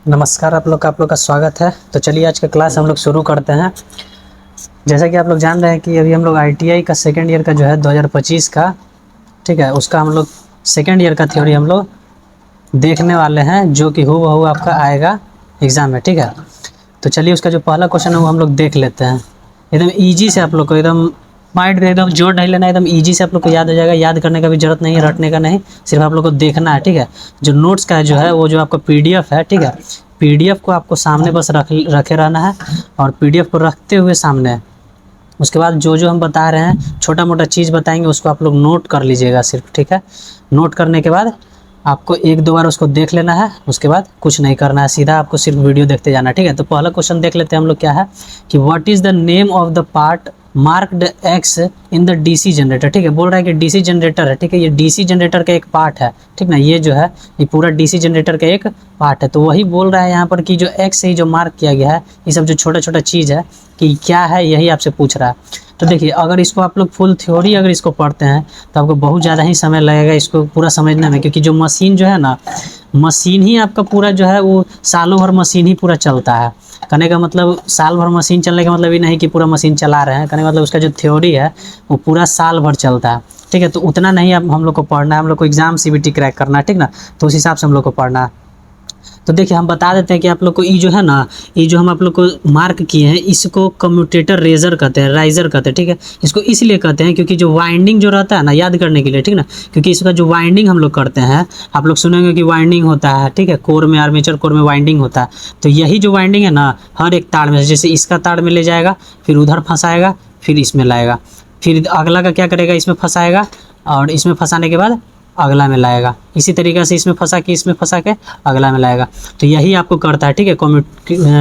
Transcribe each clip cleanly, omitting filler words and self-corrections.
नमस्कार, आप लोग का स्वागत है। तो चलिए आज का क्लास हम लोग शुरू करते हैं। जैसा कि आप लोग जान रहे हैं कि अभी हम लोग आईटीआई का सेकेंड ईयर का जो है 2025 का, ठीक है, उसका हम लोग सेकेंड ईयर का थ्योरी हम लोग देखने वाले हैं, जो कि हूबहू आपका आएगा एग्ज़ाम में, ठीक है। तो चलिए उसका जो पहला क्वेश्चन है वो हम लोग देख लेते हैं। एकदम ईजी से आप लोग को, एकदम माइंड में एकदम जोर नहीं लेना, एकदम ईजी से आप लोग को याद हो जाएगा। याद करने का भी जरूरत नहीं है, रटने का नहीं, सिर्फ आप लोग को देखना है, ठीक है। जो नोट्स का जो है वो जो आपका पीडीएफ है, ठीक है, पीडीएफ को आपको सामने बस रखे रहना है, और पीडीएफ को रखते हुए सामने, उसके बाद जो जो हम बता रहे हैं छोटा मोटा चीज़ बताएंगे उसको आप लोग नोट कर लीजिएगा सिर्फ, ठीक है। नोट करने के बाद आपको एक दो बार उसको देख लेना है, उसके बाद कुछ नहीं करना है, सीधा आपको सिर्फ वीडियो देखते जाना है, ठीक है। तो पहला क्वेश्चन देख लेते हैं हम लोग, क्या है कि what is the name of the part marked x in the DC generator, ठीक है। बोल रहा है कि डीसी जनरेटर है, ठीक है, ये डीसी जनरेटर का एक पार्ट है, ठीक ना। ये जो है ये पूरा डीसी जनरेटर का एक पार्ट है। तो वही बोल रहा है यहाँ पर कि जो एक्स से ही जो मार्क किया गया है, ये सब जो छोटा छोटा चीज़ है कि क्या है, यही आपसे पूछ रहा है। तो देखिए, अगर इसको आप लोग फुल थ्योरी अगर इसको पढ़ते हैं तो आपको बहुत ज़्यादा ही समय लगेगा इसको पूरा समझने में, क्योंकि जो मशीन जो है ना, मशीन ही आपका पूरा जो है वो सालों भर मशीन ही पूरा चलता है। कहने का मतलब साल भर मशीन चलने का मतलब ये नहीं कि पूरा मशीन चला रहे हैं, कहने का मतलब उसका जो थ्योरी है वो पूरा साल भर चलता है, ठीक है। तो उतना नहीं अब हम लोग को पढ़ना है, हम लोग को एग्जाम सीबीटी क्रैक करना है, ठीक ना। तो उस हिसाब से हम लोग को पढ़ना है। तो देखिए हम बता देते हैं कि आप लोग को ये जो है ना, ये जो हम आप लोग को मार्क किए हैं इसको कम्यूटेटर रेजर कहते हैं, राइजर कहते हैं, ठीक है। इसको इसलिए कहते हैं क्योंकि जो वाइंडिंग जो रहता है ना, याद करने के लिए, ठीक ना, क्योंकि इसका जो वाइंडिंग हम लोग करते हैं, आप लोग सुनेंगे कि वाइंडिंग होता है, ठीक है, कोर में, आर्मेचर कोर में वाइंडिंग होता है। तो यही जो वाइंडिंग है ना, हर एक तार में, जैसे इसका तार में ले जाएगा, फिर उधर फंसाएगा, फिर इसमें लाएगा, फिर अगला का क्या करेगा, इसमें फंसाएगा, और इसमें फंसाने के बाद अगला में लाएगा, इसी तरीके से इसमें फंसा के इसमें फंसा के अगला में लाएगा। तो यही आपको करता है, ठीक है,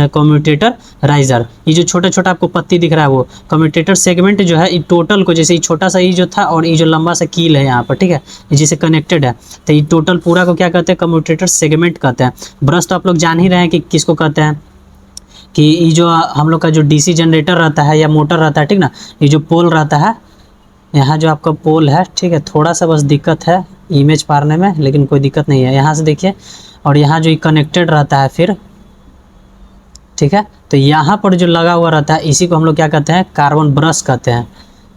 कम्यूटेटर राइजर। ये जो छोटा छोटा आपको पत्ती दिख रहा है वो कम्यूटेटर सेगमेंट जो है, ये टोटल को, जैसे ये छोटा सा ये जो था और ये जो लंबा सा कील है यहाँ पर, ठीक है, ये जिसे कनेक्टेड है, तो ये टोटल पूरा को क्या कहते हैं, कम्यूटेटर सेगमेंट कहते हैं। ब्रश तो आप लोग जान ही रहे हैं कि किसको कहते हैं, कि ये जो हम लोग का जो डीसी जनरेटर रहता है या मोटर रहता है, ठीक ना, ये जो पोल रहता है, यहाँ जो आपका पोल है, ठीक है, थोड़ा सा बस दिक्कत है इमेज पारने में, लेकिन कोई दिक्कत नहीं है, यहाँ से देखिए। और यहाँ जो कनेक्टेड रहता है फिर, ठीक है, तो यहाँ पर जो लगा हुआ रहता है इसी को हम लोग क्या कहते हैं, कार्बन ब्रश कहते हैं।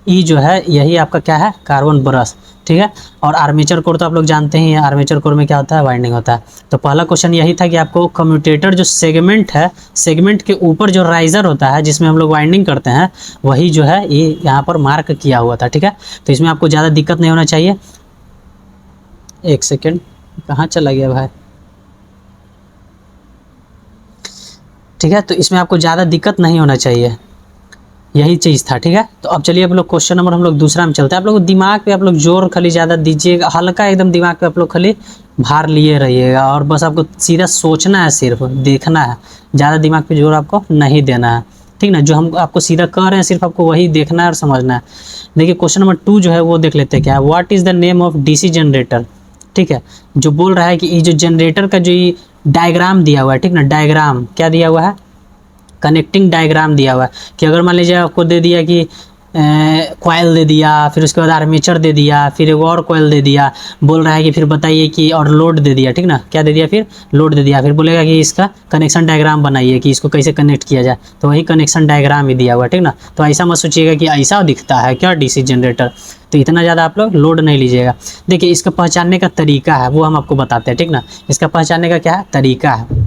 ई जो है यही आपका क्या है, कार्बन ब्रश, ठीक है। और आर्मेचर कोर तो आप लोग जानते ही हैं, आर्मेचर कोर में क्या होता है, वाइंडिंग होता है। तो पहला क्वेश्चन यही था कि आपको कम्यूटेटर जो सेगमेंट है, सेगमेंट के ऊपर जो राइजर होता है जिसमें हम लोग वाइंडिंग करते हैं, वही जो है ये यहाँ पर मार्क किया हुआ था, ठीक है। तो इसमें आपको ज़्यादा दिक्कत नहीं होना चाहिए। एक सेकेंड, कहाँ चला गया भाई, ठीक है। तो इसमें आपको ज़्यादा दिक्कत नहीं होना चाहिए, यही चीज़ था, ठीक है। तो अब चलिए आप लोग क्वेश्चन नंबर हम लोग दूसरा में चलते हैं। आप लोग दिमाग पे आप लोग जोर खाली ज़्यादा दीजिएगा, हल्का एकदम दिमाग पे आप लोग खाली भार लिए रहिएगा, और बस आपको सीधा सोचना है, सिर्फ देखना है, ज़्यादा दिमाग पे जोर आपको नहीं देना है, ठीक ना। जो हम आपको सीधा कह रहे हैं सिर्फ आपको वही देखना है और समझना है। देखिए क्वेश्चन नंबर 2 जो है वो देख लेते हैं, क्या है, what is the name of DC generator, ठीक है। जो बोल रहा है कि ये जो जनरेटर का जो ये डायग्राम दिया हुआ है, ठीक ना, डायग्राम क्या दिया हुआ है, कनेक्टिंग डायग्राम दिया हुआ है, कि अगर मान लीजिए आपको दे दिया कि कॉइल दे दिया, फिर उसके बाद आर्मेचर दे दिया, फिर एक और कॉइल दे दिया, बोल रहा है कि फिर बताइए कि, और लोड दे दिया, ठीक ना, क्या दे दिया, फिर लोड दे दिया, फिर बोलेगा कि इसका कनेक्शन डायग्राम बनाइए कि इसको कैसे कनेक्ट किया जाए, तो वही कनेक्शन डायग्राम ही दिया हुआ है, ठीक ना। तो ऐसा मत सोचिएगा कि ऐसा दिखता है क्या डीसी जनरेटर, तो इतना ज़्यादा आप लोग लोड नहीं लीजिएगा। देखिए इसका पहचानने का तरीका है वो हम आपको बताते हैं, ठीक ना। इसका पहचानने का क्या है, तरीका है।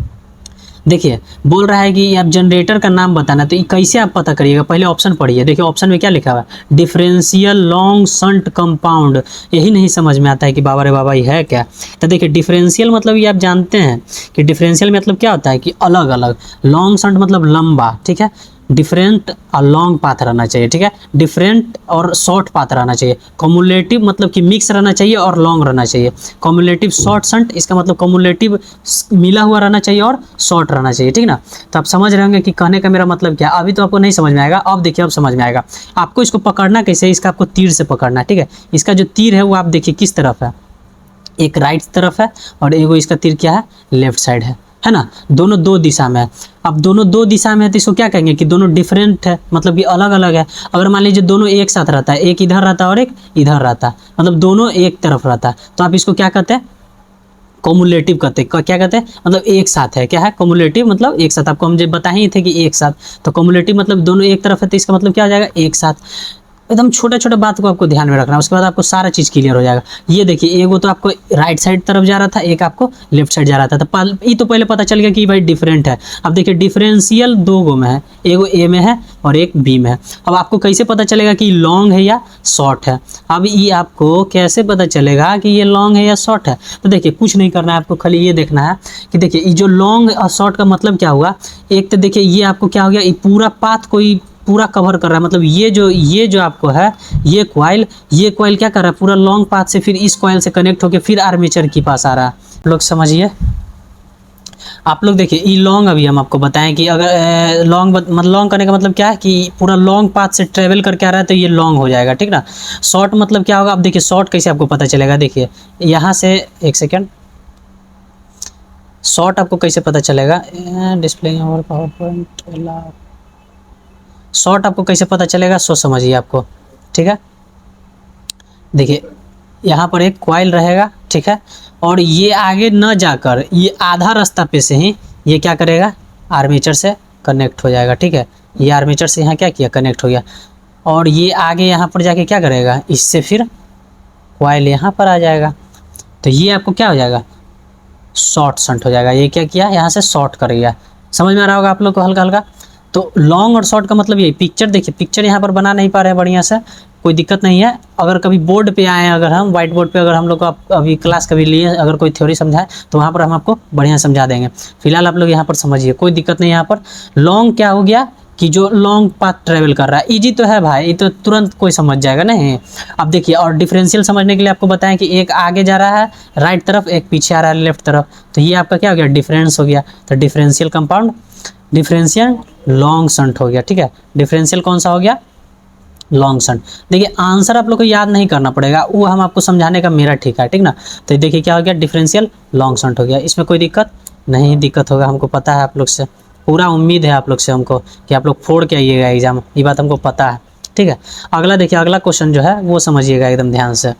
देखिए बोल रहा है कि आप जनरेटर का नाम बताना, तो ये कैसे आप पता करिएगा, पहले ऑप्शन पढ़िए। देखिए ऑप्शन में क्या लिखा हुआ है, डिफरेंशियल लॉन्ग शंट कंपाउंड। यही नहीं समझ में आता है कि बाबा रे बाबा ये है क्या। तो देखिए डिफरेंशियल मतलब ये आप जानते हैं कि डिफरेंशियल मतलब क्या होता है कि अलग अलग, लॉन्ग शंट मतलब लंबा, ठीक है, डिफरेंट और लॉन्ग पाथ रहना चाहिए, ठीक है, डिफरेंट और शॉर्ट पाथ रहना चाहिए। कम्युलेटिव मतलब कि मिक्स रहना चाहिए और लॉन्ग रहना चाहिए। कम्युलेटिव शॉर्ट शंट, इसका मतलब कम्युलेटिव मिला हुआ रहना चाहिए और शॉर्ट रहना चाहिए, ठीक ना। तो आप समझ रहे होंगे कि कहने का मेरा मतलब क्या। अभी तो आपको नहीं समझ में आएगा, अब देखिए अब समझ में आएगा। आपको इसको पकड़ना कैसे है, इसका आपको तीर से पकड़ना है, ठीक है। इसका जो तीर है वो आप देखिए किस तरफ है, एक राइट तरफ है और एगो इसका तीर क्या है, लेफ्ट साइड है ना। दोनों दो दिशा में है। अब दोनों दो दिशा में है तो इसको क्या कहेंगे कि दोनों डिफरेंट है, मतलब कि अलग अलग है। अगर मान लीजिए दोनों एक साथ रहता है, एक इधर रहता है और एक इधर रहता है, मतलब दोनों एक तरफ रहता है, तो आप इसको क्या कहते हैं, कोमुलेटिव कहते हैं। क्या कहते हैं? मतलब एक साथ है। क्या है? कोमुलेटिव मतलब एक साथ। आपको हम जब बताए ही थे कि एक साथ, तो कोमुलेटिव मतलब दोनों एक तरफ है, तो इसका मतलब क्या हो जाएगा? एक साथ। एकदम छोटा छोटा बात को आपको ध्यान में रखना है, उसके बाद आपको सारा चीज़ क्लियर हो जाएगा। ये देखिए, एगो तो आपको राइट साइड तरफ जा रहा था, एक आपको लेफ्ट साइड जा रहा था, तो ये तो पहले पता चल गया कि भाई डिफरेंट है। अब देखिए डिफरेंशियल दो गो में है, एगो ए में है और एक बी में है। अब आपको कैसे पता चलेगा कि लॉन्ग है या शॉर्ट है? अब ये आपको कैसे पता चलेगा कि ये लॉन्ग है या शॉर्ट है? तो देखिए कुछ नहीं करना है आपको, खाली ये देखना है कि देखिए ये जो लॉन्ग और शॉर्ट का मतलब क्या हुआ। एक तो देखिए ये आपको क्या हो गया, ये पूरा पाथ कोई पूरा कवर कर रहा है, मतलब ये जो आपको है ये कॉइल क्या कर रहा है, पूरा लॉन्ग पाथ से फिर इस कॉइल से कनेक्ट होकर फिर आर्मेचर के पास आ रहा है। लोग समझिए, आप लोग देखिए ई लॉन्ग, अभी हम आपको बताएं कि अगर लॉन्ग मतलब लॉन्ग करने का मतलब क्या है कि पूरा लॉन्ग पाथ से ट्रेवल करके आ रहा है तो ये लॉन्ग हो जाएगा, ठीक ना। शॉर्ट मतलब क्या होगा? आप देखिए शॉर्ट कैसे आपको पता चलेगा, देखिए यहाँ से एक सेकेंड, शॉर्ट आपको कैसे पता चलेगा? डिस्प्ले पावर पॉइंट, शॉर्ट आपको कैसे पता चलेगा सो समझिए आपको, ठीक है। देखिए यहाँ पर एक कॉइल रहेगा, ठीक है, और ये आगे न जाकर ये आधा रास्ता पे से ही ये क्या करेगा, आर्मेचर से कनेक्ट हो जाएगा, ठीक है। ये आर्मेचर से यहाँ क्या किया, कनेक्ट हो गया, और ये आगे यहाँ पर जाके क्या करेगा, इससे फिर कॉइल यहाँ पर आ जाएगा, तो ये आपको क्या हो जाएगा, शॉर्ट शंट हो जाएगा। ये क्या किया, यहाँ से शॉर्ट कर गया। समझ में आ रहा होगा आप लोग को हल्का हल्का। तो लॉन्ग और शॉर्ट का मतलब यही। पिक्चर देखिए, पिक्चर यहाँ पर बना नहीं पा रहे हैं बढ़िया से, कोई दिक्कत नहीं है। अगर कभी बोर्ड पे आए, अगर हम व्हाइट बोर्ड पे अगर हम लोग को अभी क्लास कभी लिए, अगर कोई थ्योरी समझाए तो वहाँ पर हम आपको बढ़िया समझा देंगे। फिलहाल आप लोग यहाँ पर समझिए, कोई दिक्कत नहीं। यहाँ पर लॉन्ग क्या हो गया कि जो लॉन्ग पाथ ट्रेवल कर रहा है, इजी तो है भाई, ये तो तुरंत कोई समझ जाएगा नहीं। अब देखिए, और डिफरेंशियल समझने के लिए आपको बताएं कि एक आगे जा रहा है राइट तरफ, एक पीछे आ रहा है लेफ्ट तरफ, तो ये आपका क्या हो गया, डिफरेंस हो गया। तो differential compound, differential long shunt हो गया, ठीक है। डिफरेंशियल कौन सा हो गया, लॉन्ग शंट। देखिए आंसर आप लोग को याद नहीं करना पड़ेगा, वो हम आपको समझाने का मेरा ठीक है, ठीक ना। तो देखिए क्या हो गया, डिफरेंशियल लॉन्ग शंट हो गया। इसमें कोई दिक्कत नहीं, दिक्कत होगा हमको पता है, आप लोग से पूरा उम्मीद है आप लोग से हमको कि आप लोग फोड़ के आइएगा एग्जाम, ये बात हमको पता है, ठीक है। अगला देखिए, अगला क्वेश्चन जो है वो समझिएगा एकदम ध्यान से।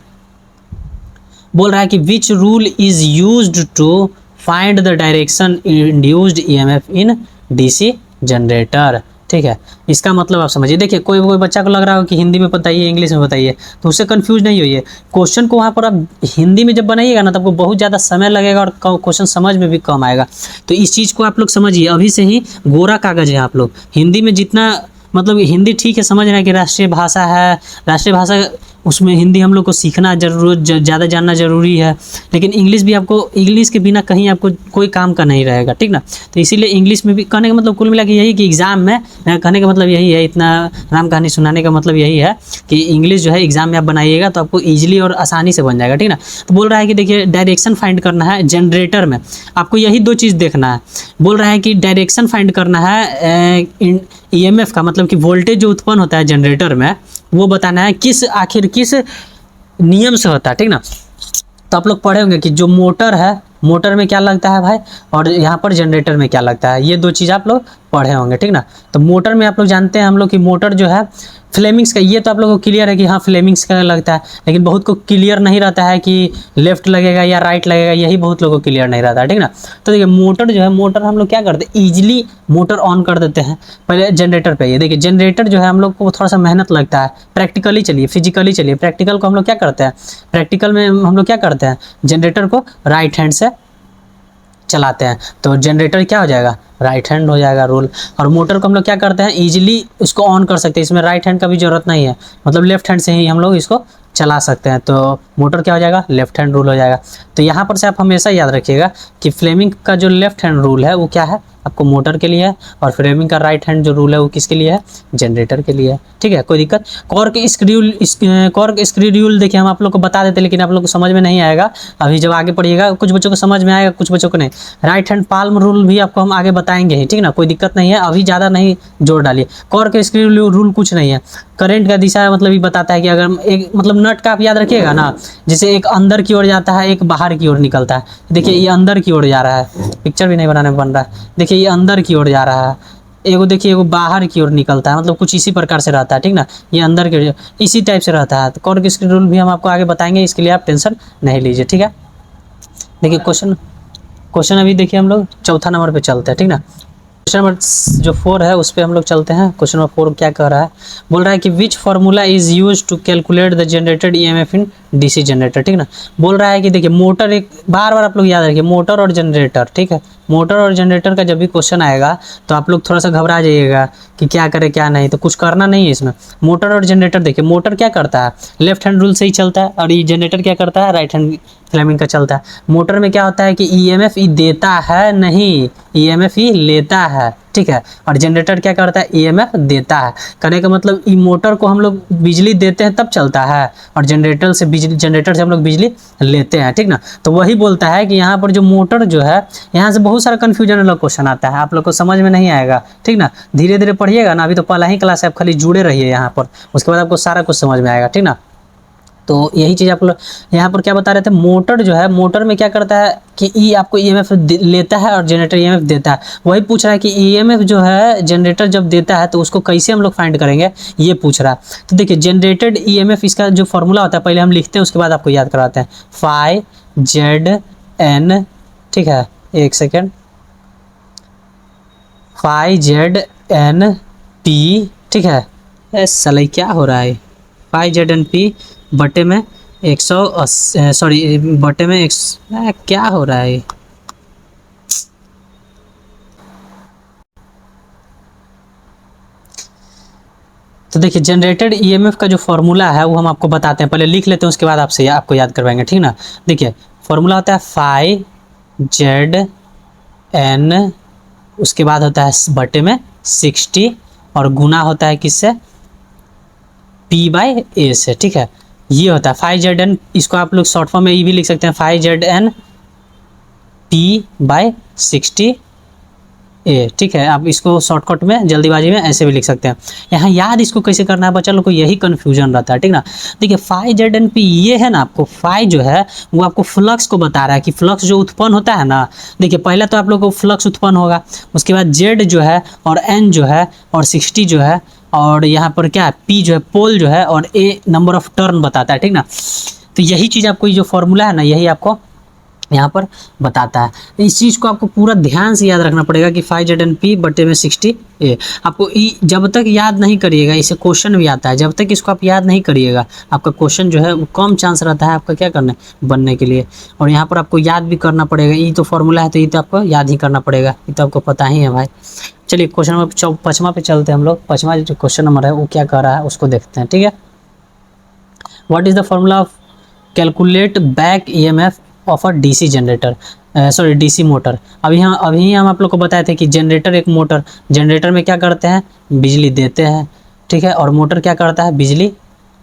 बोल रहा है कि which rule is used to find the direction induced EMF in DC generator, ठीक है। इसका मतलब आप समझिए। देखिए कोई बच्चा को लग रहा हो कि हिंदी में बताइए, इंग्लिश में बताइए, तो उससे कंफ्यूज नहीं होइए। क्वेश्चन को वहाँ पर आप हिंदी में जब बनाइएगा ना, तो आपको बहुत ज़्यादा समय लगेगा और क्वेश्चन समझ में भी कम आएगा। तो इस चीज़ को आप लोग समझिए, अभी से ही गोरा कागज़ है आप लोग। हिंदी में जितना मतलब हिंदी ठीक है, समझ रहे हैं कि राष्ट्रीय भाषा है, राष्ट्रीय भाषा उसमें हिंदी हम लोग को सीखना ज़्यादा जानना ज़रूरी है, लेकिन इंग्लिश भी आपको, इंग्लिश के बिना कहीं आपको कोई काम का नहीं रहेगा, ठीक ना। तो इसीलिए इंग्लिश में भी कहने का मतलब कुल मिला के यही कि एग्ज़ाम में कहने का मतलब यही है, इतना राम कहानी सुनाने का मतलब यही है कि इंग्लिश जो है एग्ज़ाम में आप बनाइएगा तो आपको ईजिली और आसानी से बन जाएगा, ठीक ना। तो बोल रहा है कि देखिए डायरेक्शन फाइंड करना है जनरेटर में, आपको यही दो चीज़ देखना है। बोल रहा है कि डायरेक्शन फाइंड करना है ईएमएफ का, मतलब कि वोल्टेज जो उत्पन्न होता है जनरेटर में, वो बताना है आखिर किस नियम से होता है, ठीक ना। तो आप लोग पढ़े होंगे कि जो मोटर है, मोटर में क्या लगता है भाई, और यहाँ पर जनरेटर में क्या लगता है, ये दो चीज़ आप लोग पढ़े होंगे, ठीक ना। तो मोटर में आप लोग जानते हैं हम लोग कि मोटर जो है फ्लेमिंग्स का, ये तो आप लोगों को क्लियर है कि हाँ फ्लेमिंग्स का लगता है, लेकिन बहुत को क्लियर नहीं रहता है कि लेफ्ट लगेगा या राइट लगेगा, यही बहुत लोगों को क्लियर नहीं रहता है, ठीक ना। तो देखिए मोटर जो है, मोटर हम लोग क्या करते हैं, ईजिली मोटर ऑन कर देते हैं पहले जनरेटर पे। ये देखिए जनरेटर जो है हम लोग को थोड़ा सा मेहनत लगता है, प्रैक्टिकली चलिए, फिजिकली चलिए। प्रैक्टिकल को हम लोग क्या करते हैं, प्रैक्टिकल में हम लोग क्या करते हैं, जनरेटर को राइट हैंड से चलाते हैं, तो जनरेटर क्या हो जाएगा, राइट हैंड हो जाएगा रूल। और मोटर को हम लोग क्या करते हैं, इजीली उसको ऑन कर सकते हैं, इसमें राइट हैंड का भी जरूरत नहीं है, मतलब लेफ्ट हैंड से ही हम लोग इसको चला सकते हैं। तो मोटर क्या हो जाएगा, लेफ्ट हैंड रूल हो जाएगा। तो यहाँ पर से आप हमेशा याद रखिएगा कि फ्लेमिंग का जो लेफ्ट हैंड रूल है वो क्या है, आपको मोटर के लिए है, और फ्लेमिंग का राइट हैंड जो रूल है वो किसके लिए है, जनरेटर के लिए है, ठीक है। कोई दिक्कत, कॉर्क स्क्रू रूल देखिए हम आप लोग को बता देते, लेकिन आप लोग को समझ में नहीं आएगा, अभी जब आगे पढ़िएगा कुछ बच्चों को समझ में आएगा, कुछ बच्चों को नहीं। राइट हैंड पाल्म रूल भी आपको हम आगे बताएंगे ही, ठीक ना, कोई दिक्कत नहीं है, अभी ज़्यादा नहीं जोर डालिए। कॉर्क स्क्रू रूल कुछ नहीं है, करंट का दिशा मतलब ये बताता है कि अगर एक मतलब नट का आप याद रखिएगा ना, जैसे एक अंदर की ओर जाता है, एक बाहर की ओर निकलता है। देखिए ये अंदर की ओर जा रहा है, पिक्चर भी नहीं बनाने में बन रहा है। देखिए ये अंदर की ओर जा रहा है, एगो देखिए एगो बाहर की ओर निकलता है, मतलब कुछ इसी प्रकार से रहता है, ठीक ना। ये अंदर के इसी टाइप से रहता है। तो कॉर्क स्क्रू रूल भी हम आपको आगे बताएंगे, इसके लिए आप टेंशन नहीं लीजिए, ठीक है। देखिए क्वेश्चन क्वेश्चन अभी देखिए हम लोग चौथा नंबर पे चलते हैं, ठीक ना। क्वेश्चन नंबर जो 4 है उस पर हम लोग चलते हैं। क्वेश्चन नंबर 4 क्या कह रहा है, बोल रहा है कि which formula is use to calculate the generated EMF in DC generator, ठीक ना। बोल रहा है कि देखिए मोटर, एक बार बार आप लोग याद रखिए मोटर और जनरेटर, ठीक है। मोटर और जनरेटर का जब भी क्वेश्चन आएगा तो आप लोग थोड़ा सा घबरा जाइएगा कि क्या करे क्या नहीं, तो कुछ करना नहीं है इसमें। मोटर और जनरेटर देखिए, मोटर क्या करता है, लेफ्ट हैंड रूल से ही चलता है, और ये जनरेटर क्या करता है, राइट हैंड फ्लेमिंग का चलता है। मोटर में क्या होता है कि ईएमएफ ई देता है नहीं, ईएमएफ ही लेता है, ठीक है। और जनरेटर क्या करता है, ईएमएफ देता है। कहने का मतलब ई मोटर को हम लोग बिजली देते हैं तब चलता है, और जनरेटर से हम लोग बिजली लेते हैं, ठीक ना। तो वही बोलता है कि यहाँ पर जो मोटर जो है, यहाँ से बहुत सारा कन्फ्यूजन वाला क्वेश्चन आता है, आप लोग को समझ में नहीं आएगा, ठीक ना। धीरे धीरे पढ़िएगा ना, अभी तो पहला ही क्लास है, आप खाली जुड़े रहिए यहाँ पर, उसके बाद आपको सारा कुछ समझ में आएगा, ठीक ना। तो यही चीज़ आप लोग यहाँ पर क्या बता रहे थे, मोटर जो है, मोटर में क्या करता है कि ई आपको ईएमएफ लेता है और जनरेटर ईएमएफ देता है। वही पूछ रहा है कि ईएमएफ जो है जनरेटर जब देता है तो उसको कैसे हम लोग फाइंड करेंगे, ये पूछ रहा है। तो देखिए जनरेटेड ईएमएफ, इसका जो फॉर्मूला होता है पहले हम लिखते हैं, उसके बाद आपको याद कराते हैं। फाई जेड एन, ठीक है, एक second, phi Z N P, ठीक है। साला क्या हो रहा है, फाई जेड एन पी बटे में 180, सॉरी बटे में क्या हो रहा है। तो देखिए जनरेटेड ईएमएफ का जो फॉर्मूला है वो हम आपको बताते हैं, पहले लिख लेते हैं, उसके बाद आपको याद करवाएंगे, ठीक ना। देखिए फॉर्मूला होता है फाई जेड एन, उसके बाद होता है बटे में 60, और गुना होता है किससे, पी बाई ए से, ठीक है। ये होता है फाइव जेड एन, इसको आप लोग शॉर्ट फॉर्म में ये भी लिख सकते हैं, phi Z N P by 60 A, ठीक है। आप इसको शॉर्टकट में जल्दीबाजी में ऐसे भी लिख सकते हैं। यहाँ याद इसको कैसे करना है बच्चा लोग को, यही कन्फ्यूजन रहता है, ठीक ना। देखिए फाइव जेड एन पी ये है ना, आपको फाइव जो है वो आपको फ्लक्स को बता रहा है कि फ्लक्स जो उत्पन्न होता है ना, देखिए पहले तो आप लोग को फ्लक्स उत्पन्न होगा, उसके बाद जेड जो है और एन जो है और 60 जो है, और यहाँ पर क्या है पी जो है पोल जो है, और ए नंबर ऑफ टर्न बताता है, ठीक ना। तो यही चीज़ आपको ये जो फॉर्मूला है ना, यही आपको यहाँ पर बताता है। इस चीज़ को आपको पूरा ध्यान से याद रखना पड़ेगा कि फाइव जेड एन पी बटे में 60 ए। आपको जब तक याद नहीं करिएगा, इसे क्वेश्चन भी आता है, जब तक इसको आप याद नहीं करिएगा आपका क्वेश्चन जो है वो कम चांस रहता है आपका क्या करना बनने के लिए। और यहाँ पर आपको याद भी करना पड़ेगा, ये तो फॉर्मूला है तो ये तो आपको याद ही करना पड़ेगा, ये तो आपको पता ही है भाई। चलिए क्वेश्चन नंबर 5वां पे चलते हैं हम लोग। 5वां जो क्वेश्चन नंबर है वो क्या कर रहा है उसको देखते हैं, ठीक है। What is the formula of calculate back EMF of a DC generator, sorry DC motor. अभी हम आप लोग को बताए थे कि जनरेटर एक मोटर, जनरेटर में क्या करते हैं, बिजली देते हैं, ठीक है। और मोटर क्या करता है, बिजली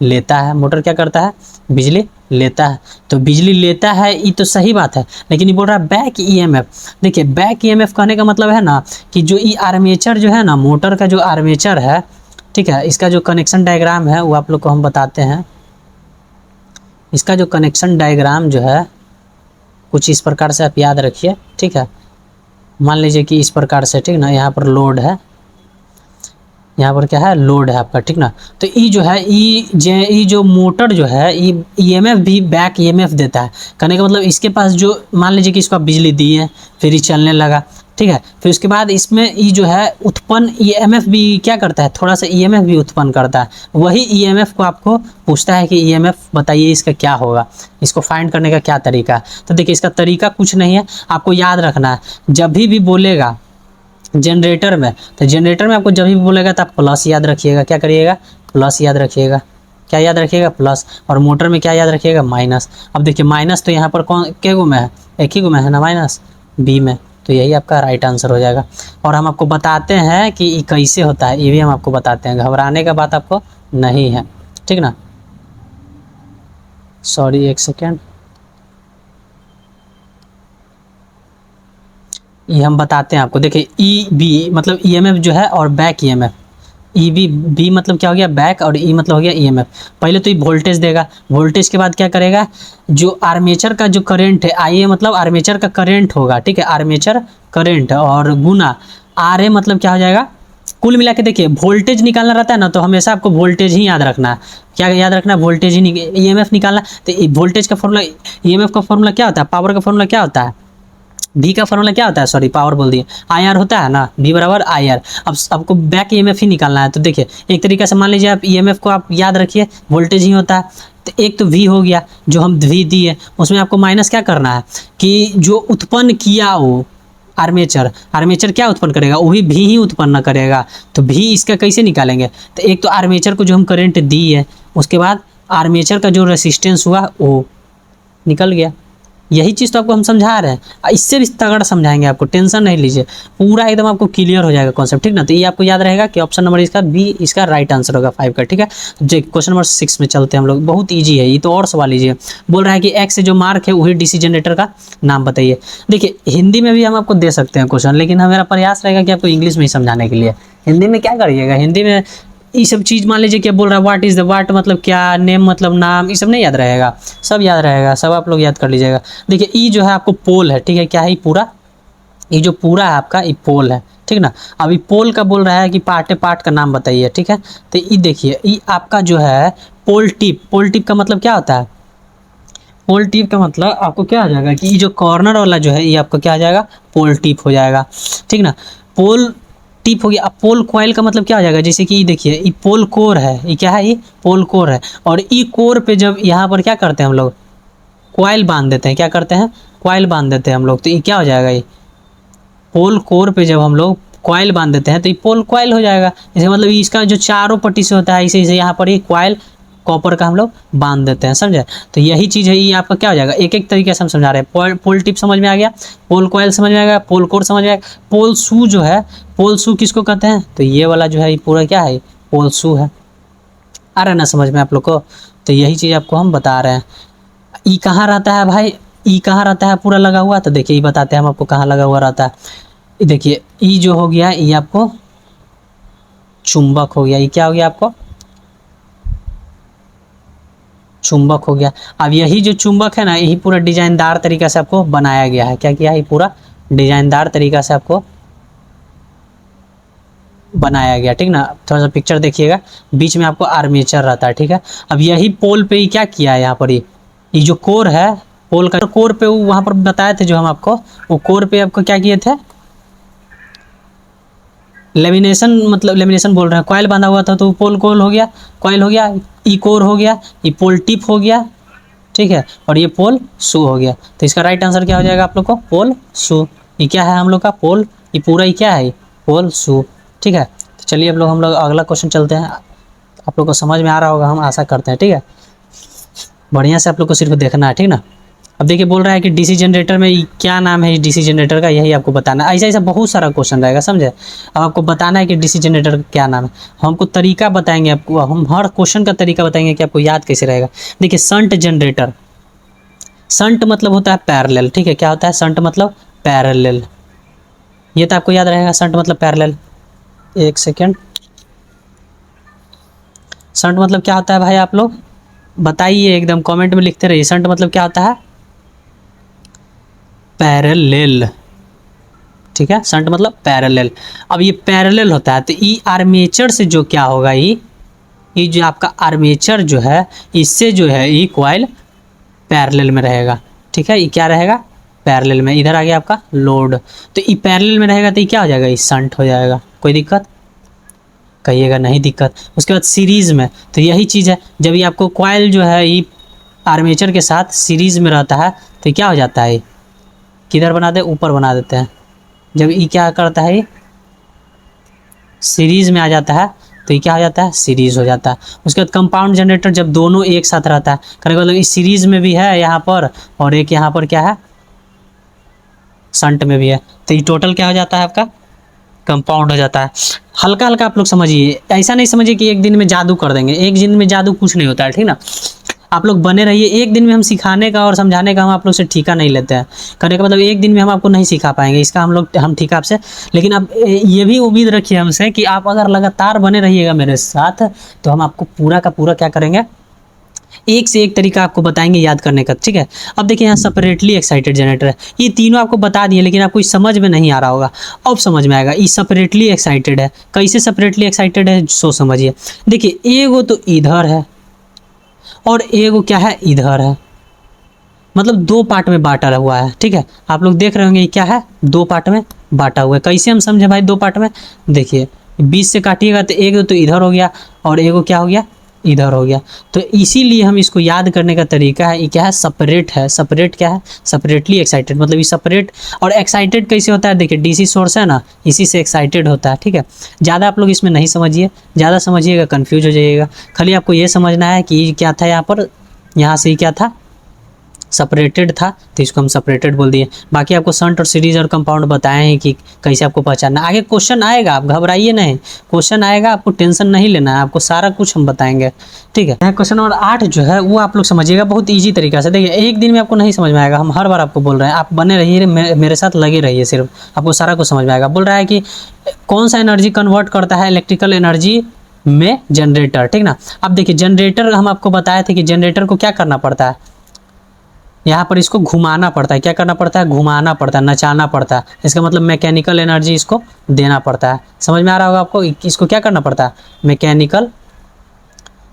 लेता है। मोटर क्या करता है, बिजली लेता है। तो बिजली लेता है ये तो सही बात है, लेकिन ये बोल रहा है बैक ईएमएफ। देखिए बैक ईएमएफ कहने का मतलब है ना कि जो ये आर्मेचर जो है ना, मोटर का जो आर्मेचर है, ठीक है, इसका जो कनेक्शन डायग्राम है वो आप लोग को हम बताते हैं। इसका जो कनेक्शन डायग्राम जो है कुछ इस प्रकार से आप याद रखिए, ठीक है। मान लीजिए कि इस प्रकार से, ठीक ना, यहाँ पर लोड है, यहाँ पर क्या है, लोड है आपका, ठीक ना। तो ई जो है, ई जो मोटर जो है ईएमएफ भी बैक ईएमएफ देता है। कहने का मतलब इसके पास जो, मान लीजिए कि इसको आप बिजली दी है, फिर ये चलने लगा, ठीक है। फिर उसके बाद इसमें ई जो है उत्पन्न ईएमएफ भी क्या करता है, थोड़ा सा ईएमएफ भी उत्पन्न करता है। वही ईएमएफ को आपको पूछता है कि ईएमएफ बताइए इसका क्या होगा, इसको फाइंड करने का क्या तरीका है। तो देखिए इसका तरीका कुछ नहीं है, आपको याद रखना है, जब भी बोलेगा जनरेटर में, तो जनरेटर में आपको जब भी बोलेगा तो आप प्लस याद रखिएगा, क्या करिएगा, प्लस याद रखिएगा, क्या याद रखिएगा, प्लस। और मोटर में क्या याद रखिएगा, माइनस। अब देखिए माइनस तो यहाँ पर कौन के गो में है, एक ही गो में है ना माइनस, बी में, तो यही आपका राइट आंसर हो जाएगा। और हम आपको बताते हैं कि ये कैसे होता है, ये भी हम आपको बताते हैं, घबराने का बात आपको नहीं है, ठीक ना। सॉरी एक सेकेंड, ये हम बताते हैं आपको। देखिए ई बी मतलब ईएमएफ जो है और बैक ईएमएफ, ई बी मतलब क्या हो गया, बैक, और ई मतलब हो गया ईएमएफ। पहले तो ये वोल्टेज देगा, वोल्टेज के बाद क्या करेगा, जो आर्मेचर का जो करंट है, आई ए मतलब आर्मेचर का करंट होगा, ठीक है, आर्मेचर करंट, और गुना आर ए मतलब क्या हो जाएगा, कुल मिला के देखिए वोल्टेज निकालना रहता है ना, तो हमेशा आपको वोल्टेज ही याद रखना है। क्या याद रखना है? वोल्टेज ही ईएमएफ निकालना। तो वोल्टेज का फॉर्मूला, ईएमएफ का फॉर्मूला क्या होता है? पावर का फॉर्मूला क्या होता है? V का फॉर्मूला क्या होता है? सॉरी पावर बोल दिए, आई आर होता है ना, V बराबर आई आर। अब आपको बैक ईएमएफ ही निकालना है। तो देखिए एक तरीके से मान लीजिए आप ईएमएफ को आप याद रखिए, वोल्टेज ही होता है। तो एक तो V हो गया, जो हम V दिए उसमें आपको माइनस क्या करना है कि जो उत्पन्न किया हो आर्मेचर, आर्मेचर क्या उत्पन्न करेगा? वही भी ही उत्पन्न करेगा। तो भी इसका कैसे निकालेंगे? तो एक तो आर्मेचर को जो हम करंट दी है, उसके बाद आर्मेचर का जो रेसिस्टेंस हुआ वो निकल गया। यही चीज़ तो आपको हम समझा रहे हैं, इससे भी तगड़ा समझाएंगे आपको, टेंशन नहीं लीजिए, पूरा एकदम आपको क्लियर हो जाएगा कॉन्सेप्ट, ठीक ना। तो ये आपको याद रहेगा कि ऑप्शन नंबर इसका बी इसका राइट आंसर होगा 5 का, ठीक है। क्वेश्चन नंबर 6 में चलते हैं हम लोग, बहुत ईजी है ये तो, और सवाल लीजिए। बोल रहा है कि एक्स से जो मार्क है वही डीसी जनरेटर का नाम बताइए। देखिए हिंदी में भी हम आपको दे सकते हैं क्वेश्चन, लेकिन हमारा प्रयास रहेगा कि आपको इंग्लिश में ही समझाने के लिए। हिंदी में क्या करिएगा, हिंदी में ये सब चीज़ मान लीजिए क्या बोल रहा है, व्हाट इज़ द, व्हाट मतलब क्या, नेम मतलब नाम, ये सब नहीं याद रहेगा, सब याद रहेगा, सब आप लोग याद कर लीजिएगा। देखिए ई जो है आपको पोल है, ठीक है, क्या है पूरा, ये जो पूरा है आपका ये पोल है, ठीक ना। अभी पोल का बोल रहा है कि पार्ट का नाम बताइए, ठीक है। तो ये देखिए ये आपका जो है पोल टिप, पोल टिप का मतलब क्या होता है? पोल टिप का मतलब आपको क्या आ जाएगा कि ये जो कॉर्नर वाला जो है ये आपका क्या आ जाएगा? पोल टिप हो जाएगा, ठीक ना। पोल टिप हो गया। अब पोल कॉइल का मतलब क्या हो जाएगा? जैसे कि ये देखिए ये पोल कोर है, ये क्या है? ये पोल कोर है। और ई कोर पे जब यहाँ पर क्या करते हैं हम लोग? कॉइल बांध देते हैं। क्या करते हैं? कॉइल बांध देते हैं हम लोग। तो ये क्या हो जाएगा? ये पोल कोर पे जब हम लोग कॉइल बांध देते हैं तो ये पोल कॉइल हो जाएगा। जैसे मतलब इसका जो चारों पट्टी से होता है, इसे यहाँ पर ये कॉइल कॉपर का हम लोग बांध देते हैं, समझे। तो यही चीज़ है, ये आपका क्या हो जाएगा? एक एक तरीके से हम समझा रहे हैं। पोल टिप समझ में आ गया, पोल कॉइल समझ में आ गया, पोल कोर समझ में आ गया। पोल शू जो है, पोल शू किसको कहते हैं? तो ये वाला जो है ये पूरा क्या है? पोल शू है। आ रहा है ना समझ में आप लोग को? तो यही चीज़ आपको हम बता रहे हैं। ई कहाँ रहता है भाई? ई कहाँ रहता है पूरा लगा हुआ? तो देखिए ये बताते हैं हम आपको कहाँ लगा हुआ रहता है। देखिए ई जो हो गया ये आपको चुंबक हो गया। ये क्या हो गया आपको? चुंबक हो गया। अब यही जो चुंबक है ना, यही पूरा डिजाइनदार तरीका से आपको बनाया गया है। क्या किया है? पूरा डिजाइनदार तरीका से आपको बनाया गया, ठीक ना। थोड़ा सा पिक्चर देखिएगा, बीच में आपको आर्मेचर रहता है, ठीक है। अब यही पोल पे ही क्या किया है यहाँ पर, ये जो कोर है पोल का, कोर पे वहाँ पर बताए थे जो हम आपको, वो कोर पे आपको क्या किए थे? लेमिनेशन, मतलब लेमिनेशन बोल रहे हैं, कॉइल बांधा हुआ था तो पोल कोल हो गया, कॉइल हो गया, ई कोर हो गया, ये पोल टिप हो गया, ठीक है, और ये पोल शू हो गया। तो इसका राइट आंसर क्या हो जाएगा आप लोग को? पोल शू। ये क्या है हम लोग का? पोल। ये पूरा ही क्या है? पोल शू, ठीक है। तो चलिए हम लोग अगला क्वेश्चन चलते हैं। आप लोग को समझ में आ रहा होगा, हम आशा करते हैं, ठीक है। बढ़िया से आप लोग को सिर्फ देखना है, ठीक ना। अब देखिए बोल रहा है कि डीसी जनरेटर में क्या नाम है? इस डीसी जनरेटर का यही आपको बताना है। ऐसा ऐसा बहुत सारा क्वेश्चन रहेगा, समझे। अब आपको बताना है कि डीसी जनरेटर का क्या नाम है। हमको तरीका बताएंगे आपको, हम हर क्वेश्चन का तरीका बताएंगे कि आपको याद कैसे रहेगा। देखिए शंट जनरेटर, शंट मतलब होता है पैरेलल, ठीक है। क्या होता है? शंट मतलब पैरेलल। ये तो आपको याद रहेगा, शंट मतलब पैरेलल। एक सेकेंड, शंट मतलब क्या होता है भाई? आप लोग बताइए, एकदम कमेंट में लिखते रहिए। शंट मतलब क्या होता है? पैरेलल, ठीक है। शंट मतलब पैरेलल। अब ये पैरेलल होता है तो ये आर्मेचर से जो क्या होगा, ये जो आपका आर्मेचर जो है, इससे जो है ये कॉइल पैरेलल में रहेगा, ठीक है। ये क्या रहेगा? पैरेलल में। इधर आ गया आपका लोड, तो ये पैरेलल में रहेगा तो ये क्या हो जाएगा? ये शंट हो जाएगा। कोई दिक्कत? कहिएगा नहीं दिक्कत। उसके बाद सीरीज़ में, तो यही चीज़ है, जब ये आपको कॉइल जो है ये आर्मेचर के साथ सीरीज़ में रहता है तो क्या हो जाता है? किधर बना दे? ऊपर बना देते हैं। जब ये क्या करता है, सीरीज़ में आ जाता है तो ये क्या हो जाता है? सीरीज़ हो जाता है। उसके बाद कंपाउंड जनरेटर, जब दोनों एक साथ रहता है, करेगा मतलब इस सीरीज़ में भी है यहाँ पर, और एक यहाँ पर क्या है? शंट में भी है। तो ये टोटल क्या हो जाता है आपका? कंपाउंड हो जाता है। हल्का हल्का आप लोग समझिए, ऐसा नहीं समझिए कि एक दिन में जादू कर देंगे। एक दिन में जादू कुछ नहीं होता है, ठीक ना। आप लोग बने रहिए। एक दिन में हम सिखाने का और समझाने का हम आप लोग से ठेका नहीं लेते हैं। करने का मतलब एक दिन में हम आपको नहीं सिखा पाएंगे, इसका हम ठेका आपसे। लेकिन अब ये भी उम्मीद रखिए हमसे कि आप अगर लगातार बने रहिएगा मेरे साथ, तो हम आपको पूरा का पूरा क्या करेंगे? एक से एक तरीका आपको बताएंगे याद करने का, ठीक है। अब देखिए यहाँ सेपरेटली एक्साइटेड जनरेटर है, ये तीनों आपको बता दिए लेकिन आपको इस समझ में नहीं आ रहा होगा, अब समझ में आएगा। ये सेपरेटली एक्साइटेड है, कैसे सेपरेटली एक्साइटेड है सो समझिए। देखिए एगो तो इधर है और एगो क्या है इधर है, मतलब दो पार्ट में बांटा हुआ है, ठीक है। आप लोग देख रहे होंगे ये क्या है, दो पार्ट में बांटा हुआ है। कैसे हम समझे भाई दो पार्ट में, देखिए 20 से काटिएगा तो एक तो इधर हो गया और एगो क्या हो गया इधर हो गया। तो इसीलिए हम इसको याद करने का तरीका है, ये क्या है सेपरेट है। सेपरेट क्या है, सेपरेटली एक्साइटेड, मतलब ये सेपरेट। और एक्साइटेड कैसे होता है, देखिए डीसी सोर्स है ना, इसी से एक्साइटेड होता है, ठीक है। ज़्यादा आप लोग इसमें नहीं समझिए, ज़्यादा समझिएगा कन्फ्यूज हो जाइएगा। खाली आपको ये समझना है कि ये क्या था यहाँ पर, यहाँ से ही क्या था सेपरेटेड था, तो इसको हम सेपरेटेड बोल दिए। बाकी आपको शंट और सीरीज और कंपाउंड बताए हैं कि कैसे आपको पहचानना। आगे क्वेश्चन आएगा, आप घबराइए नहीं, क्वेश्चन आएगा, आपको टेंशन नहीं लेना है, आपको सारा कुछ हम बताएंगे, ठीक है। क्वेश्चन नंबर 8 जो है वो आप लोग समझिएगा बहुत ईजी तरीका से। देखिए एक दिन में आपको नहीं समझ में आएगा, हम हर बार आपको बोल रहे हैं, आप बने रहिए, मेरे साथ लगे रहिए, सिर्फ आपको सारा कुछ समझ में आएगा। बोल रहा है कि कौन सा एनर्जी कन्वर्ट करता है इलेक्ट्रिकल एनर्जी में जनरेटर, ठीक ना। अब देखिए जनरेटर हम आपको बताए थे कि जनरेटर को क्या करना पड़ता है, यहाँ पर इसको घुमाना पड़ता है। क्या करना पड़ता है, घुमाना पड़ता है, नचाना पड़ता है। इसका मतलब मैकेनिकल एनर्जी इसको देना पड़ता है। समझ में आ रहा होगा आपको, इसको क्या करना पड़ता है, मैकेनिकल।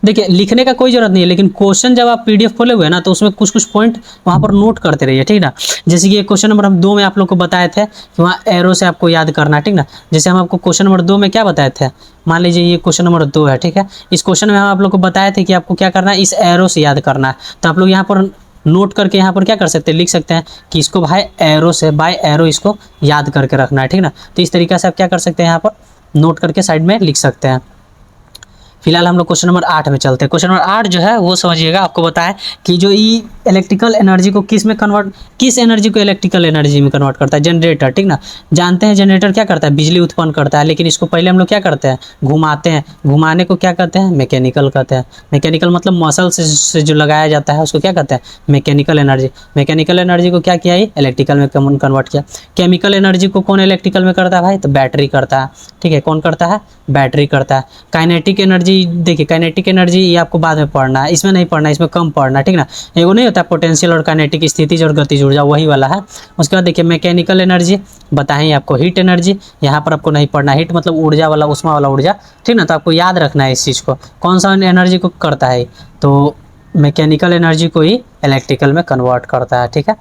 देखिए लिखने का कोई जरूरत नहीं है, लेकिन क्वेश्चन जब आप पीडीएफ खोले हुए ना तो उसमें कुछ कुछ पॉइंट वहाँ पर नोट करते रहिए, ठीक ना। जैसे कि क्वेश्चन नंबर हम 2 में आप लोग को बताए थे कि वहाँ एरो से आपको याद करना है, ठीक ना। जैसे हम आपको क्वेश्चन नंबर 2 में क्या बताए थे, मान लीजिए ये क्वेश्चन नंबर 2 है, ठीक है। इस क्वेश्चन में हम आप लोग को बताए थे कि आपको क्या करना है, इस एरो से याद करना है। तो आप लोग यहाँ पर नोट करके यहाँ पर क्या कर सकते हैं, लिख सकते हैं कि इसको भाई एरो से, बाय एरो इसको याद करके रखना है, ठीक ना। तो इस तरीके से आप क्या कर सकते हैं, यहाँ पर नोट करके साइड में लिख सकते हैं। फिलहाल हम लोग क्वेश्चन नंबर 8 में चलते हैं। क्वेश्चन नंबर 8 जो है वो समझिएगा, आपको बताएं कि जो ई इलेक्ट्रिकल एनर्जी को किस में कन्वर्ट, किस एनर्जी को इलेक्ट्रिकल एनर्जी में कन्वर्ट करता है, जनरेटर, ठीक ना। जानते हैं जनरेटर क्या करता है, बिजली उत्पन्न करता है, लेकिन इसको पहले हम लोग क्या करते हैं, घुमाते हैं। घुमाने को क्या कहते हैं, मैकेनिकल कहते हैं। मैकेनिकल मतलब मसल से जो लगाया जाता है उसको क्या कहते हैं, मैकेनिकल एनर्जी। मैकेनिकल एनर्जी को क्या किया, इलेक्ट्रिकल में कन्वर्ट किया। केमिकल एनर्जी को कौन इलेक्ट्रिकल में करता है भाई, तो बैटरी करता है, ठीक है। कौन करता है, बैटरी करता है। काइनेटिक एनर्जी, देखिए काइनेटिक एनर्जी ये आपको बाद में पढ़ना है, इसमें नहीं पढ़ना है, इसमें कम पढ़ना है, ठीक ना। एगो नहीं होता पोटेंशियल और काइनेटिक, स्थितिज और गतिज ऊर्जा, वही वाला है। उसके बाद देखिए मैकेनिकल एनर्जी बताएं आपको, हीट एनर्जी यहाँ पर आपको नहीं पढ़ना, हीट मतलब ऊर्जा वाला, उष्मा वाला ऊर्जा, ठीक ना। तो आपको याद रखना है इस चीज़ को, कौन सा एनर्जी को करता है, तो मैकेनिकल एनर्जी को ही इलेक्ट्रिकल में कन्वर्ट करता है, ठीक है।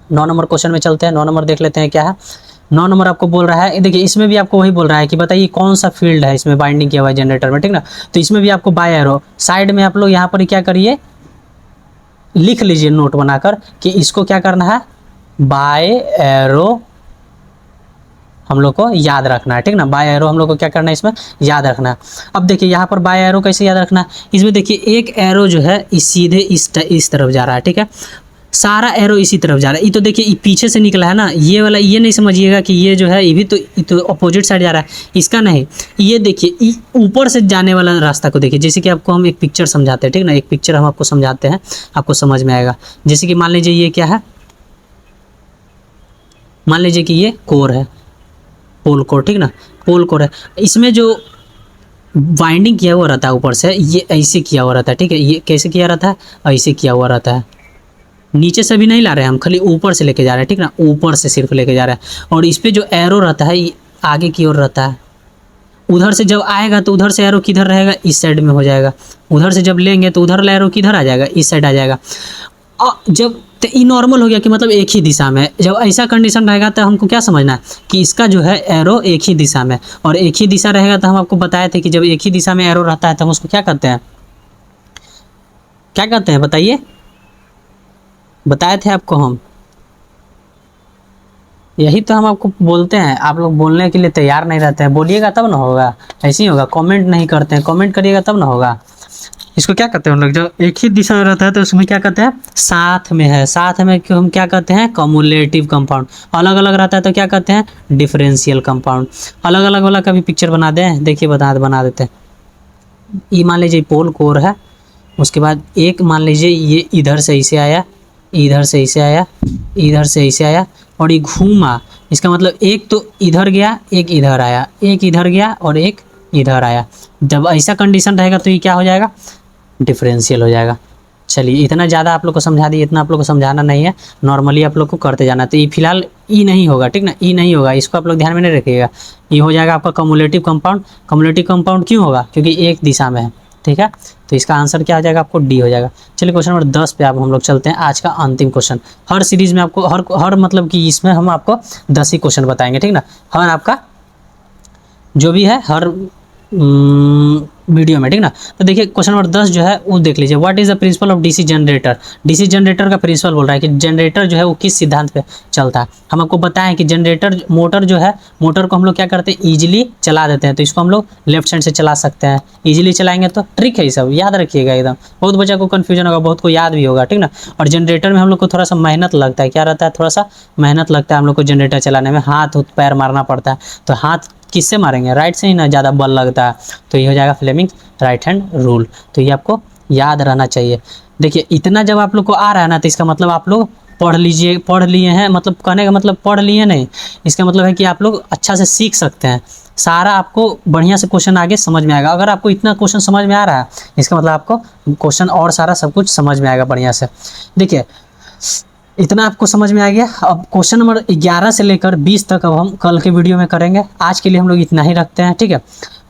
9 नंबर क्वेश्चन में चलते हैं। 9 नंबर देख लेते हैं क्या है। 9 नंबर आपको बोल रहा है, देखिए इसमें भी आपको वही बोल रहा है कि बताइए कौन सा फील्ड है इसमें बाइंडिंग किया हुआ है जनरेटर में, ठीक ना। तो इसमें भी आपको बाय एरो, साइड में आप लोग यहाँ पर क्या करिए, लिख लीजिए नोट बनाकर कि इसको क्या करना है, बाय एरो हम लोग को याद रखना है, ठीक ना। बाय एरो हम लोग को क्या करना है, इसमें याद रखना है। अब देखिए यहाँ पर बाय एरो कैसे याद रखना है, इसमें देखिए एक एरो जो है इस सीधे इस तरफ जा रहा है, ठीक है। सारा एरो इसी तरफ जा रहा है। ये तो देखिए ये पीछे से निकला है ना, ये वाला, ये नहीं समझिएगा कि ये जो है ये तो अपोजिट साइड जा रहा है, इसका नहीं। ये देखिए ऊपर से जाने वाला रास्ता को देखिए, जैसे कि आपको हम एक पिक्चर समझाते हैं, ठीक ना। एक पिक्चर हम आपको समझाते हैं, आपको समझ में आएगा। जैसे कि मान लीजिए ये क्या है, मान लीजिए कि ये कोर है, पोल कोर, ठीक ना, पोल कोर है। इसमें जो वाइंडिंग किया हुआ रहता है ऊपर से, ये ऐसे किया हुआ रहता है, ठीक है। ये कैसे किया रहता है, ऐसे किया हुआ रहता है। नीचे से भी नहीं ला रहे हैं हम, खाली ऊपर से लेके जा रहे हैं, ठीक ना, ऊपर से सिर्फ लेके जा रहे हैं। और इस पे जो एरो रहता है ये आगे की ओर रहता है। उधर से जब आएगा तो उधर से एरो किधर रहेगा, इस साइड में हो जाएगा। उधर से जब लेंगे तो उधर एरो किधर आ जाएगा, इस साइड आ जाएगा। जब तो ये नॉर्मल हो गया कि मतलब एक ही दिशा में। जब ऐसा कंडीशन रहेगा तो हमको क्या समझना है कि इसका जो है एरो एक ही दिशा में, और एक ही दिशा रहेगा। तो हम आपको बताए थे कि जब एक ही दिशा में एरो रहता है तो हम उसको क्या कहते हैं, क्या कहते हैं बताइए, बताए थे आपको हम, यही तो हम आपको बोलते हैं। आप लोग बोलने के लिए तैयार नहीं रहते हैं, बोलिएगा तब ना होगा, ऐसे ही होगा। कमेंट नहीं करते हैं, कमेंट करिएगा तब ना होगा। इसको क्या कहते हैं हम लोग, जब एक ही दिशा में रहता है तो उसमें क्या कहते हैं, साथ में है। साथ में क्यों हम क्या कहते हैं, कम्युलेटिव कंपाउंड। अलग अलग रहता है तो क्या कहते हैं, डिफरेंशियल कंपाउंड। अलग अलग वाला का भी पिक्चर बना दें, देखिए बना देते हैं। ये मान लीजिए पोल कोर है, उसके बाद एक मान लीजिए ये इधर से ऐसे आया, इधर से ऐसे आया, इधर से ऐसे आया, और ये घूमा। इसका मतलब एक तो इधर गया, एक इधर आया, एक इधर गया और एक इधर आया। जब ऐसा कंडीशन रहेगा तो ये क्या हो जाएगा, डिफरेंशियल हो जाएगा। चलिए इतना ज़्यादा आप लोग को समझा दिए, इतना आप लोग को समझाना नहीं है, नॉर्मली आप लोग को करते जाना। तो ये फिलहाल ई नहीं होगा, ठीक ना, ई नहीं होगा, इसको आप लोग ध्यान में नहीं रखिएगा। ये हो जाएगा आपका कम्युलेटिव कंपाउंड। कम्युलेटिव कंपाउंड क्यों होगा? क्योंकि एक दिशा में है, ठीक है। तो इसका आंसर क्या आ जाएगा? आपको डी हो जाएगा। चलिए क्वेश्चन नंबर 10 पे आप हम लोग चलते हैं, आज का अंतिम क्वेश्चन। हर सीरीज में आपको हर मतलब कि इसमें हम आपको 10 ही क्वेश्चन बताएंगे, ठीक ना। हर आपका जो भी है हर वीडियो में, ठीक ना। तो देखिए क्वेश्चन नंबर 10 जो है वो देख लीजिए। What is the principle of DC generator? DC generator का प्रिंसिपल बोल रहा है कि जनरेटर जो है वो किस सिद्धांत पे चलता है। हम आपको बताएं कि जनरेटर मोटर जो है, मोटर को हम लोग क्या करते हैं, ईजिली चला देते हैं। तो इसको हम लोग लेफ्ट साइड से चला सकते हैं, ईजिली चलाएंगे। तो ट्रिक है ये सब, याद रखिएगा एकदम। बहुत बच्चा को कन्फ्यूजन होगा, बहुत को याद भी होगा, ठीक ना। और जनरेटर में हम लोग को थोड़ा सा मेहनत लगता है, क्या रहता है, थोड़ा सा मेहनत लगता है हम लोग को जनरेटर चलाने में, हाथ पैर मारना पड़ता है। तो हाथ किससे मारेंगे? राइट से ही ना, ज़्यादा बल लगता है। तो ये हो जाएगा फ्लेमिंग राइट हैंड रूल। तो ये आपको याद रहना चाहिए। देखिए इतना जब आप लोग को आ रहा है ना, तो इसका मतलब आप लोग पढ़ लिए हैं, मतलब कहने का मतलब पढ़ लिए नहीं, इसका मतलब है कि आप लोग अच्छा से सीख सकते हैं। सारा आपको बढ़िया से क्वेश्चन आगे समझ में आएगा। अगर आपको इतना क्वेश्चन समझ में आ रहा है, इसका मतलब आपको क्वेश्चन और सारा सब कुछ समझ में आएगा बढ़िया से। देखिए इतना आपको समझ में आ गया। अब क्वेश्चन नंबर 11 से लेकर 20 तक अब हम कल के वीडियो में करेंगे। आज के लिए हम लोग इतना ही रखते हैं, ठीक है।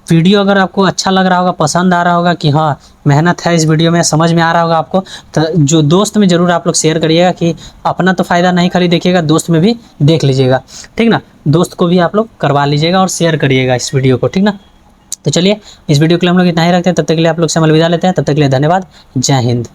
वीडियो अगर आपको अच्छा लग रहा होगा, पसंद आ रहा होगा कि हाँ मेहनत है इस वीडियो में, समझ में आ रहा होगा आपको, तो जो दोस्त में ज़रूर आप लोग शेयर करिएगा। कि अपना तो फ़ायदा नहीं खाली देखिएगा, दोस्त में भी देख लीजिएगा, ठीक ना। दोस्त को भी आप लोग करवा लीजिएगा और शेयर करिएगा इस वीडियो को, ठीक ना। तो चलिए इस वीडियो के लिए हम लोग इतना ही रखते हैं। तब तक के लिए आप लोग से हम अलविदा लेते हैं। तब तक के लिए धन्यवाद। जय हिंद।